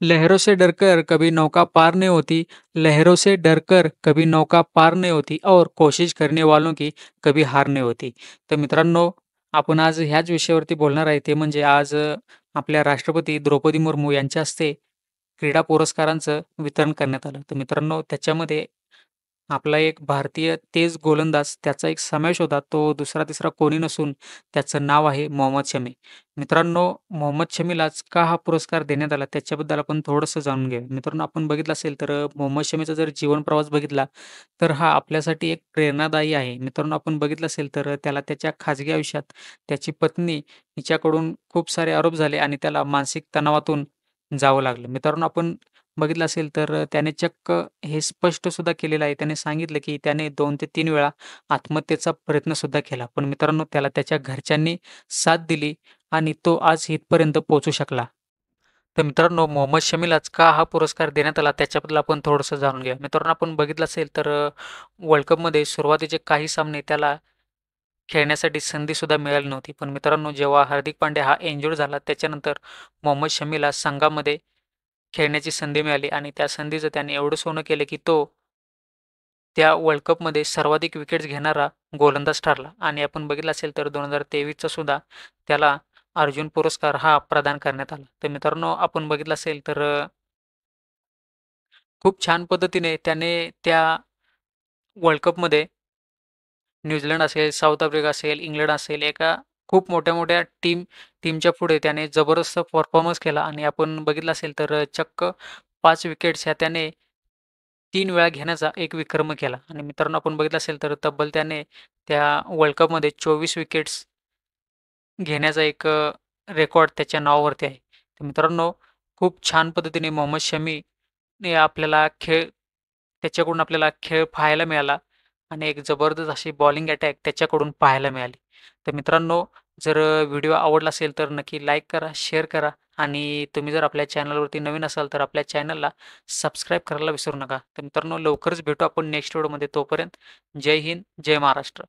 लहरों से डरकर कभी नौका पार नहीं होती, लहरों से डरकर कभी नौका पार नहीं होती और कोशिश करने वालों की कभी हार नाही होती. तर मित्रांनो, आपण आज ह्याच विषयावरती बोलणार आहे. ते म्हणजे आज आपल्या राष्ट्रपती द्रौपदी मुर्मू यांच्या हस्ते क्रीडा पुरस्कारांचं वितरण करण्यात आलं. तर मित्रांनो, त्याच्यामध्ये आपला एक भारतीय तेज गोलंदाज त्याचा एक समावेश होता. तो दुसरा-तिसरा कोणी नसून त्याचं नाव आहे मोहम्मद शमी. मित्रांनो, मोहम्मद शमीलाच का हा पुरस्कार देण्यात आला त्याच्याबद्दल आपण थोडंसं जाणून घेऊया. मित्रांनो, आपण बघितलं असेल तर मोहम्मद शमीचा जर जीवन प्रवास बघितला, तर हा आपल्यासाठी एक प्रेरणादायी आहे. मित्रांनो, आपण बघितलं असेल तर त्याला त्याच्या खाजगी आयुष्यात त्याची पत्नी हिच्याकडून खूप सारे आरोप झाले आणि त्याला मानसिक तणावातून जावं लागलं. मित्रांनो, आपण बघितलं असेल तर त्याने चक्क हे स्पष्ट सुद्धा केलेलं आहे. त्याने सांगितलं, की त्याने 2 ते 3 वेळा आत्महत्येचा प्रयत्न सुद्धा केला. पण मित्रांनो, त्याला त्याच्या घरच्यांनी साथ दिली आणि तो आज इथपर्यंत पोहोचू शकला. तर मित्रांनो, मोहम्मद शमीलाच का हा पुरस्कार देण्यात आला त्याच्याबद्दल आपण थोडंसं जाणून घेऊया. मित्रांनो, आपण बघितलं असेल तर वर्ल्ड कपमध्ये सुरुवातीचे काही सामने त्याला खेळण्यासाठी संधीसुद्धा मिळाली नव्हती. पण मित्रांनो, जेव्हा हार्दिक पांड्या हा इंज्युर्ड झाला त्याच्यानंतर मोहम्मद शमीला संघामध्ये खेळण्याची संधी मिळाली आणि त्या संधीचं त्याने एवढं सोनं केलं, की तो त्या वर्ल्ड कपमध्ये सर्वाधिक विकेट्स घेणारा गोलंदाज ठरला आणि आपण बघितलं असेल तर 2023चा सुद्धा त्याला अर्जुन पुरस्कार हा प्रदान करण्यात आला. तर मित्रांनो, आपण बघितलं असेल तर खूप छान पद्धतीने त्याने त्या वर्ल्ड कपमध्ये न्यूझीलंड असेल, साऊथ आफ्रिका असेल, इंग्लंड असेल, एका खूप मोठ्या-मोठ्या टीमच्या पुढे त्याने जबरदस्त परफॉर्मन्स केला आणि आपण बघितलं असेल तर चक्क 5 विकेट्स ह्या त्याने 3 वेळा घेण्याचा एक विक्रम केला आणि मित्रांनो, आपण बघितलं असेल तर तब्बल त्याने त्या वर्ल्ड कपमध्ये 24 विकेट्स घेण्याचा एक रेकॉर्ड त्याच्या नावावरती आहे. तर मित्रांनो, खूप छान पद्धतीने मोहम्मद शमीने आपल्याला त्याच्याकडून आपल्याला खेळ पाहायला मिळाला आणि एक जबरदस्त अशी बॉलिंग अटॅक त्याच्याकडून पाहायला मिळाली. तर मित्रांनो, जर व्हिडिओ आवडला असेल तर नक्की लाईक करा, शेअर करा आणि तुम्ही जर आपल्या चॅनलवरती नवीन असाल तर आपल्या चॅनलला सबस्क्राईब करायला विसरू नका. तर मित्रांनो, लवकरच भेटू आपण नेक्स्ट व्हिडिओमध्ये. तोपर्यंत जय हिंद, जय महाराष्ट्र.